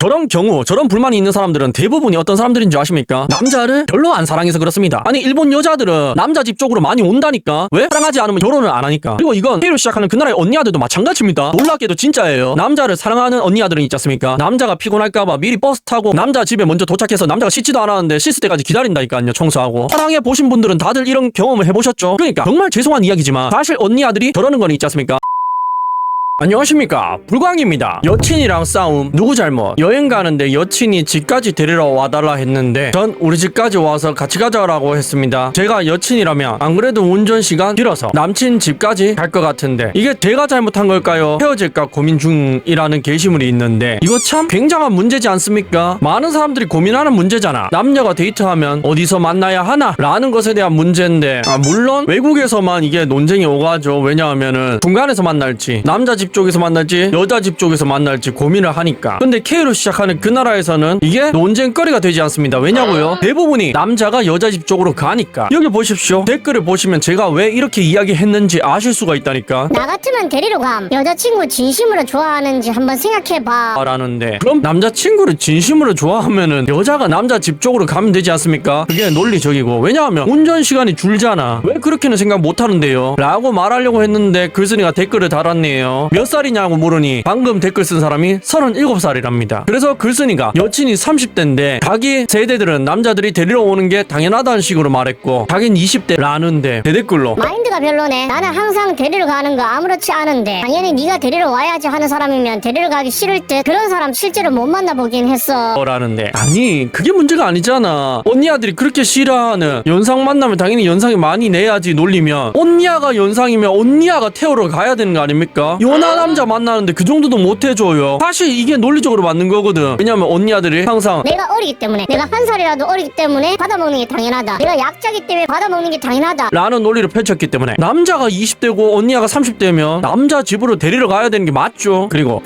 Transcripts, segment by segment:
저런 경우, 저런 불만이 있는 사람들은 대부분이 어떤 사람들인 줄 아십니까? 남자를 별로 안 사랑해서 그렇습니다. 아니 일본 여자들은 남자 집 쪽으로 많이 온다니까. 왜? 사랑하지 않으면 결혼을 안 하니까. 그리고 이건 K로 시작하는 그 나라의 언니아들도 마찬가지입니다. 놀랍게도 진짜예요. 남자를 사랑하는 언니아들은 있지 않습니까? 남자가 피곤할까봐 미리 버스 타고 남자 집에 먼저 도착해서 남자가 씻지도 않았는데 씻을 때까지 기다린다니까요. 청소하고. 사랑해 보신 분들은 다들 이런 경험을 해보셨죠? 그러니까 정말 죄송한 이야기지만 사실 언니아들이 저러는 건 있지 않습니까? 안녕하십니까, 불광입니다. 여친이랑 싸움 누구 잘못? 여행 가는데 여친이 집까지 데리러 와달라 했는데 전 우리 집까지 와서 같이 가자라고 했습니다. 제가 여친이라면 안 그래도 운전시간 길어서 남친 집까지 갈 것 같은데 이게 제가 잘못한 걸까요? 헤어질까 고민 중이라는 게시물이 있는데 이거 참 굉장한 문제지 않습니까? 많은 사람들이 고민하는 문제잖아. 남녀가 데이트하면 어디서 만나야 하나? 라는 것에 대한 문제인데 물론 외국에서만 이게 논쟁이 오가죠. 왜냐하면은 중간에서 만날지 남자 집 쪽에서 만날지 여자 집 쪽에서 만날지 고민을 하니까. 근데 K로 시작하는 그 나라에서는 이게 논쟁거리가 되지 않습니다. 왜냐고요? 대부분이 남자가 여자 집 쪽으로 가니까. 여기 보십시오. 댓글을 보시면 제가 왜 이렇게 이야기했는지 아실 수가 있다니까. 나 같으면 데리러 감. 여자친구 진심으로 좋아하는지 한번 생각해봐. 라는데 그럼 남자친구를 진심으로 좋아하면은 여자가 남자 집 쪽으로 가면 되지 않습니까? 그게 논리적이고. 왜냐하면 운전 시간이 줄잖아. 왜 그렇게는 생각 못하는데요? 라고 말하려고 했는데 글쓴이가 댓글을 달았네요. 몇 살이냐고 물으니 방금 댓글 쓴 사람이 37살이랍니다. 그래서 글쓴이가 여친이 30대인데 자기 세대들은 남자들이 데리러 오는 게 당연하다는 식으로 말했고 자긴 20대라는데 대댓글로 마인드가 별로네. 나는 항상 데리러 가는 거 아무렇지 않은데 당연히 네가 데리러 와야지 하는 사람이면 데리러 가기 싫을 듯. 그런 사람 실제로 못 만나보긴 했어. 라는데 아니 그게 문제가 아니잖아. 언니아들이 그렇게 싫어하는 연상 만나면 당연히 연상이 많이 내야지 논리면 언니아가 연상이면 언니아가 태우러 가야 되는 거 아닙니까? 연하 남자 만나는데 그 정도도 못 해줘요. 사실 이게 논리적으로 맞는 거거든. 왜냐면 언니아들이 항상 내가 어리기 때문에, 내가 한 살이라도 어리기 때문에 받아먹는 게 당연하다. 내가 약자기 때문에 받아먹는 게 당연하다 라는 논리를 펼쳤기 때문에 남자가 20대고 언니아가 30대면 남자 집으로 데리러 가야 되는 게 맞죠. 그리고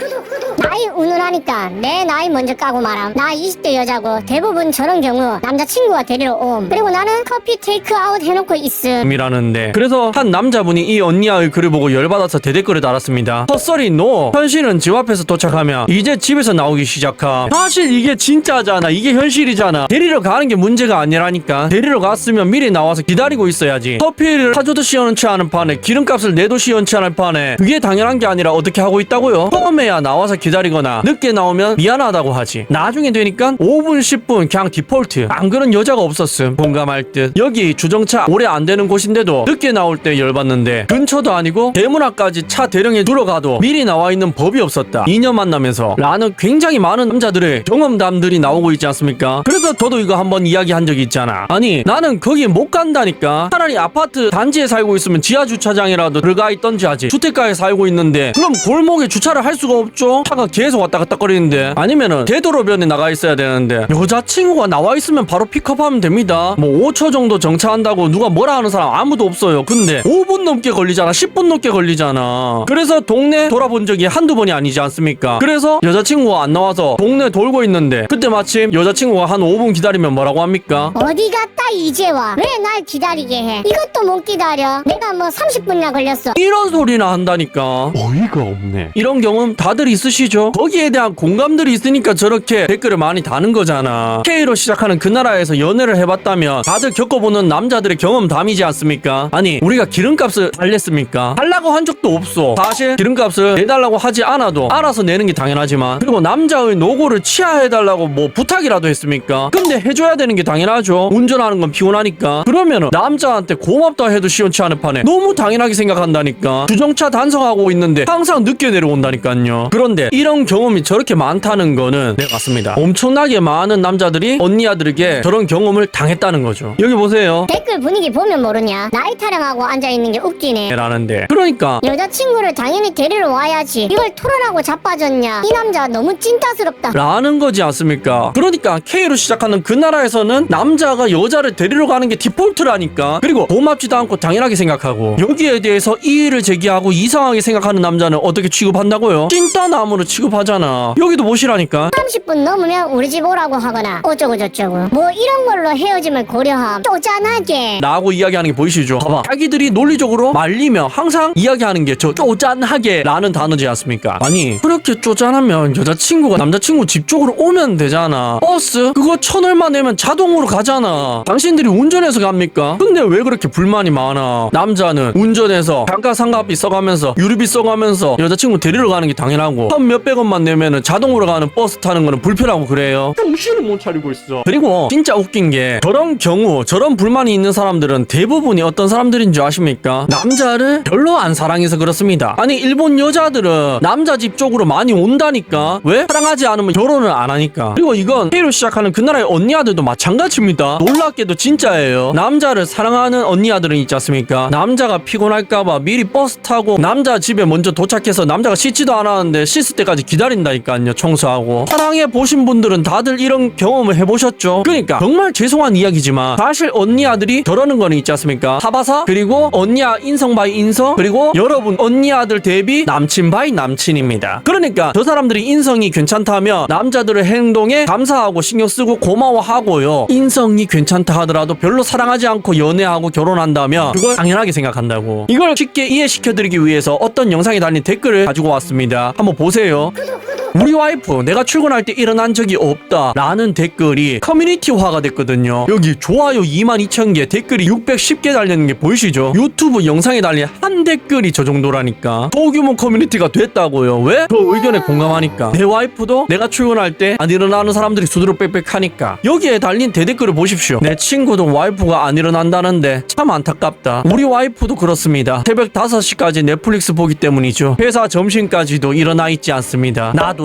나이 운운하니까 내 나이 먼저 까고 말함. 나 20대 여자고 대부분 저런 경우 남자친구가 데리러 옴. 그리고 나는 커피 테이크아웃 해놓고 있음. 이라는데 그래서 한 남자분이 이 언니아의 글을 보고 열받아서 대댓글을 달았습니다. 헛소리 노. 현실은 집 앞에서 도착하면 이제 집에서 나오기 시작함. 사실 이게 진짜잖아. 이게 현실이잖아. 데리러 가는 게 문제가 아니라니까. 데리러 갔으면 미리 나와서 기다리고 있어야지. 커피를 사줘도 시원치 않은 판에 기름값을 내도 시원치 않은 판에 그게 당연한 게 아니라 어떻게 하고 있다고요? 처음에야 나와서 기다리거나 늦게 나오면 미안하다고 하지. 나중에 되니까 5분 10분 그냥 디폴트. 안 그런 여자가 없었음. 공감할 듯. 여기 주정차 오래 안 되는 곳인데도 늦게 나올 때 열받는데 근처도 아니고 대문 앞까지 차 대령에 들어가도 미리 나와 있는 법이 없었다. 2년 만나면서 라는 굉장히 많은 남자들의 경험담들이 나오고 있지 않습니까? 그래서 저도 이거 한번 이야기한 적이 있잖아. 아니 나는 거기 못 간다니까. 차라리 아파트 단지에 살고 있으면 지하 주차장이라도 들어가 있던지 하지. 주택가에 살고 있는데 그럼 골목에 주차를 할 수가 없죠. 차가 계속 왔다 갔다 거리는데. 아니면은 대도로변에 나가 있어야 되는데 여자친구가 나와 있으면 바로 픽업하면 됩니다. 뭐 5초 정도 정차한다고 누가 뭐라 하는 사람 아무도 없어요. 근데 5분 넘게 걸리잖아. 10분 넘게 걸리잖아. 그래서 동네 돌아본 적이 한두 번이 아니지 않습니까? 그래서 여자친구가 안 나와서 동네 돌고 있는데 그때 마침 여자친구가 한 5분 기다리면 뭐라고 합니까? 어디 갔다 이제 와. 왜 날 기다리게 해? 이것도 못 기다려. 내가 뭐 30분이나 걸렸어. 이런 소리나 한다니까. 어이가 없네. 이런 경험 다들 있으시죠? 거기에 대한 공감들이 있으니까 저렇게 댓글을 많이 다는 거잖아. K로 시작하는 그 나라에서 연애를 해봤다면 다들 겪어보는 남자들의 경험담이지 않습니까? 아니 우리가 기름값을 달랬습니까? 달라고 한 적도 없어. 사실 기름값을 내달라고 하지 않아도 알아서 내는 게 당연하지만 그리고 남자의 노고를 치하해달라고 뭐 부탁이라도 했습니까? 근데 해줘야 되는 게 당연하죠. 운전하는 건 피곤하니까. 그러면은 남자한테 고맙다 해도 시원치 않은 판에 너무 당연하게 생각한다니까. 주정차 단속하고 있는데 항상 늦게 내려온다니까요. 그런데 이런 경험이 저렇게 많다는 거는 네 맞습니다. 엄청나게 많은 남자들이 언니아들에게 저런 경험을 당했다는 거죠. 여기 보세요. 댓글 분위기 보면 모르냐. 나이 타령하고 앉아있는 게 웃기네. 라는데 그러니까 여자친구를 당연히 데리러 와야지. 이걸 토론하고 자빠졌냐. 이 남자 너무 찐따스럽다. 라는 거지 않습니까? 그러니까 K로 시작하는 그 나라에서는 남자가 여자를 데리러 가는 게 디폴트라니까. 그리고 고맙지도 않고 당연하게 생각하고 여기에 대해서 이의를 제기하고 이상하게 생각하는 남자는 어떻게 취급한다고요? 찐따 나무는 남자로 취급하잖아. 여기도 못이라니까. 30분 넘으면 우리 집 오라고 하거나 어쩌고 저쩌고 뭐 이런 걸로 헤어짐을 고려함. 쪼잔하게. 라고 이야기하는 게 보이시죠? 봐봐, 자기들이 논리적으로 말리며 항상 이야기하는 게 저 쪼잔하게 라는 단어지 않습니까? 아니 그렇게 쪼잔하면 여자친구가 남자친구 집 쪽으로 오면 되잖아. 버스 그거 1,000얼마 내면 자동으로 가잖아. 당신들이 운전해서 갑니까? 근데 왜 그렇게 불만이 많아? 남자는 운전해서 감가상각비 써가면서 유류비 써가면서 여자친구 데리러 가는 게 당연하고 1,몇백원만 내면은 자동으로 가는 버스 타는 거는 불편하고 그래요? 정신을 못 차리고 있어. 그리고 진짜 웃긴 게 저런 경우 저런 불만이 있는 사람들은 대부분이 어떤 사람들인 줄 아십니까? 남자를 별로 안 사랑해서 그렇습니다. 아니 일본 여자들은 남자 집 쪽으로 많이 온다니까. 왜? 사랑하지 않으면 결혼을 안 하니까. 그리고 이건 K로 시작하는 그 나라의 언니 아들도 마찬가지입니다. 놀랍게도 진짜예요. 남자를 사랑하는 언니 아들은 있지 않습니까? 남자가 피곤할까봐 미리 버스 타고 남자 집에 먼저 도착해서 남자가 씻지도 않았는데 씻을 때까지 기다린다니까요. 청소하고. 사랑해 보신 분들은 다들 이런 경험을 해보셨죠? 그러니까 정말 죄송한 이야기지만 사실 언니 아들이 저러는 거는 있지 않습니까? 하바사 그리고 언니야 인성 바이 인성 그리고 여러분 언니 아들 대비 남친 바이 남친입니다. 그러니까 저 사람들이 인성이 괜찮다면 남자들의 행동에 감사하고 신경 쓰고 고마워하고요. 인성이 괜찮다 하더라도 별로 사랑하지 않고 연애하고 결혼한다면 그걸 당연하게 생각한다고. 이걸 쉽게 이해시켜드리기 위해서 어떤 영상에 달린 댓글을 가지고 왔습니다. 한번 보세요. 우리 와이프 내가 출근할 때 일어난 적이 없다 라는 댓글이 커뮤니티화가 됐거든요. 여기 좋아요 22,000개 댓글이 610개 달리는 게 보이시죠? 유튜브 영상에 달린 한 댓글이 저 정도라니까. 소규모 커뮤니티가 됐다고요. 왜? 그 의견에 공감하니까. 내 와이프도 내가 출근할 때 안 일어나는 사람들이 수두룩 빽빽하니까. 여기에 달린 대댓글을 보십시오. 내 친구도 와이프가 안 일어난다는데 참 안타깝다. 우리 와이프도 그렇습니다. 새벽 5시까지 넷플릭스 보기 때문이죠. 회사 점심까지도 일어나 있지 않습니다. 나도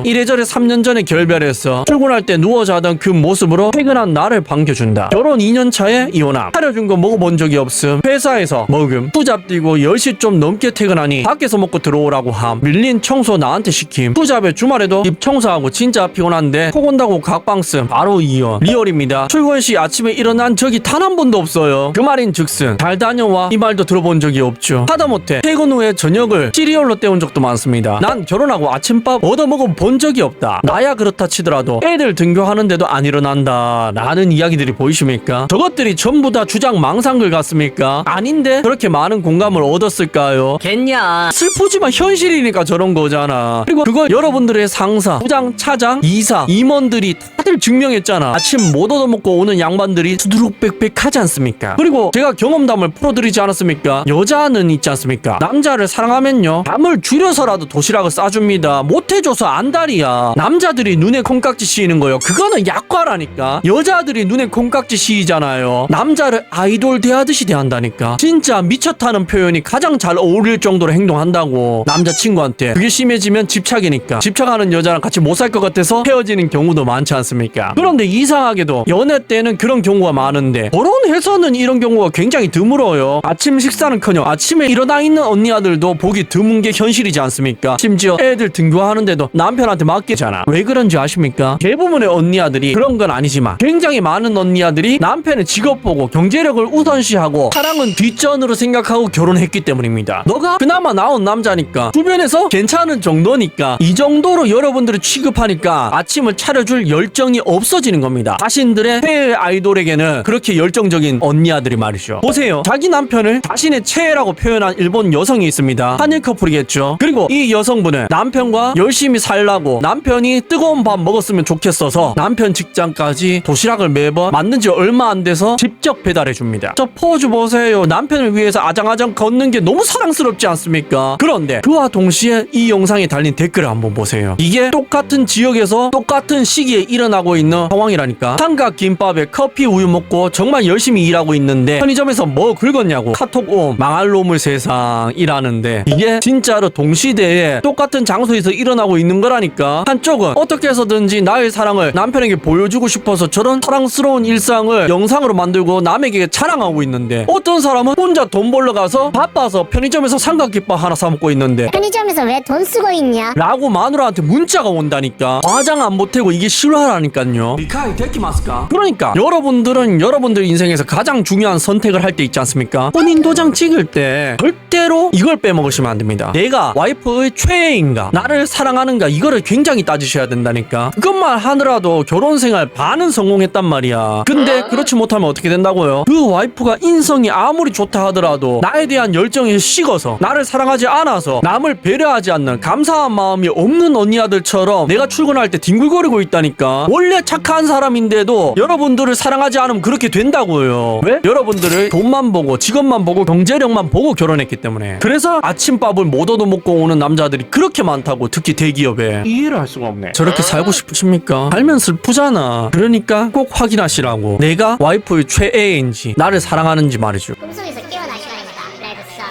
이래저래 3년 전에 결별했어. 출근할 때 누워 자던 그 모습으로 퇴근한 나를 반겨준다. 결혼 2년 차에 이혼함. 차려준 거 먹어본 적이 없음. 회사에서 먹음. 투잡 뛰고 10시 좀 넘게 퇴근하니 밖에서 먹고 들어오라고 함. 밀린 청소 나한테 시킴. 투잡에 주말에도 집 청소하고 진짜 피곤한데 코 건다고 각방 쓴. 바로 이혼. 리얼입니다. 출근 시 아침에 일어난 적이 단 한 번도 없어요. 그 말인 즉슨 잘 다녀와 이 말도 들어본 적이 없죠. 하다못해 퇴근 후에 저녁을 시리얼로 때운 적도 많습니다. 난 결혼하고 아침밥 얻어먹어 본 적이 없다. 나야 그렇다 치더라도 애들 등교하는데도 안 일어난다 라는 이야기들이 보이십니까? 저것들이 전부 다 주장 망상글 같습니까? 아닌데 그렇게 많은 공감을 얻었을까요? 겠냐. 슬프지만 현실이니까 저런 거잖아. 그리고 그걸 여러분들의 상사, 부장, 차장, 이사, 임원들이 다들 증명했잖아. 아침 못 얻어먹고 오는 양반들이 수두룩 빽빽하지 않습니까? 그리고 제가 경험담을 풀어드리지 않았습니까? 여자는 있지 않습니까? 남자를 사랑하면요 밤을 줄여서라도 도시락을 싸줍니다. 못해줘서 안달이야. 남자들이 눈에 콩깍지 씌이는 거요. 그거는 약과라니까. 여자들이 눈에 콩깍지 씌이잖아요. 남자를 아이돌 대하듯이 대한다니까. 진짜 미쳤다는 표현이 가장 잘 어울릴 정도로 행동한다고. 남자친구한테. 그게 심해지면 집착이니까. 집착하는 여자랑 같이 못 살 것 같아서 헤어지는 경우도 많지 않습니까? 그런데 이상하게도 연애 때는 그런 경우가 많은데 결혼해서는 이런 경우가 굉장히 드물어요. 아침 식사는커녕 아침에 일어나 있는 언니 아들도 보기 드문 게 현실이지 않습니까? 심지어 애들 등교하는데도 남편한테 맡기잖아. 왜 그런지 아십니까? 대부분의 언니 아들이 그런 건 아니지만 굉장히 많은 언니 아들이 남편의 직업 보고 경제력을 우선시하고 사랑은 뒷전으로 생각하고 결혼했기 때문입니다. 너가 그나마 나온 남자니까 주변에서 괜찮은 정도니까 이 정도로 여러분들을 취급하니까 아침을 차려줄 열정이 없어지는 겁니다. 자신들의 최애 아이돌에게는 그렇게 열정적인 언니 아들이 말이죠. 보세요. 자기 남편을 자신의 최애라고 표현한 일본 여성이 있습니다. 한일 커플이겠죠. 그리고 이 여성분은 남편과 열심히 살라고 남편이 뜨거운 밥 먹었으면 좋겠어서 남편 직장까지 도시락을 매번 만든 지 얼마 안 돼서 직접 배달해 줍니다. 저 포즈 보세요. 남편을 위해서 아장아장 걷는 게 너무 사랑스럽지 않습니까? 그런데 그와 동시에 이 영상에 달린 댓글을 한번 보세요. 이게 똑같은 지역에서 똑같은 시기에 일어나고 있는 상황이라니까. 삼각 김밥에 커피 우유 먹고 정말 열심히 일하고 있는데 편의점에서 뭐 긁었냐고 카톡 옴. 망할 놈의 세상이라는데 이게 진짜로 동시대에 똑같은 장소에서 일어나고 있는 거라니까. 한쪽은 어떻게 해서든지 나의 사랑을 남편에게 보여주고 싶어서 저런 사랑스러운 일상을 영상으로 만들고 남에게 자랑하고 있는데 어떤 사람은 혼자 돈 벌러 가서 바빠서 편의점에서 삼각김밥 하나 사 먹고 있는데 편의점에서 왜 돈 쓰고 있냐? 라고 마누라한테 문자가 온다니까. 화장 안 보태고 이게 실화라니까. 아니라니까요. 미카이 데키마스까? 그러니까 여러분들은 여러분들 인생에서 가장 중요한 선택을 할 때 있지 않습니까? 혼인 도장 찍을 때 절대로 이걸 빼먹으시면 안 됩니다. 내가 와이프의 최애인가, 나를 사랑하는가, 이거를 굉장히 따지셔야 된다니까. 그것만 하느라도 결혼 생활 반은 성공했단 말이야. 근데 그렇지 못하면 어떻게 된다고요? 그 와이프가 인성이 아무리 좋다 하더라도 나에 대한 열정이 식어서, 나를 사랑하지 않아서, 남을 배려하지 않는 감사한 마음이 없는 언니 아들처럼 내가 출근할 때 뒹굴거리고 있다니까. 원래 착한 사람인데도 여러분들을 사랑하지 않으면 그렇게 된다고요. 왜? 여러분들을 돈만 보고 직업만 보고 경제력만 보고 결혼했기 때문에. 그래서 아침밥을 못 얻어먹고 오는 남자들이 그렇게 많다고. 특히 대기업에. 이해를 할 수가 없네. 저렇게 살고 싶으십니까? 살면 슬프잖아. 그러니까 꼭 확인하시라고. 내가 와이프의 최애인지, 나를 사랑하는지 말이죠. 꿈속에서 깨어날 시간입니다. 레드 썬.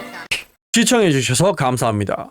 시청해주셔서 감사합니다.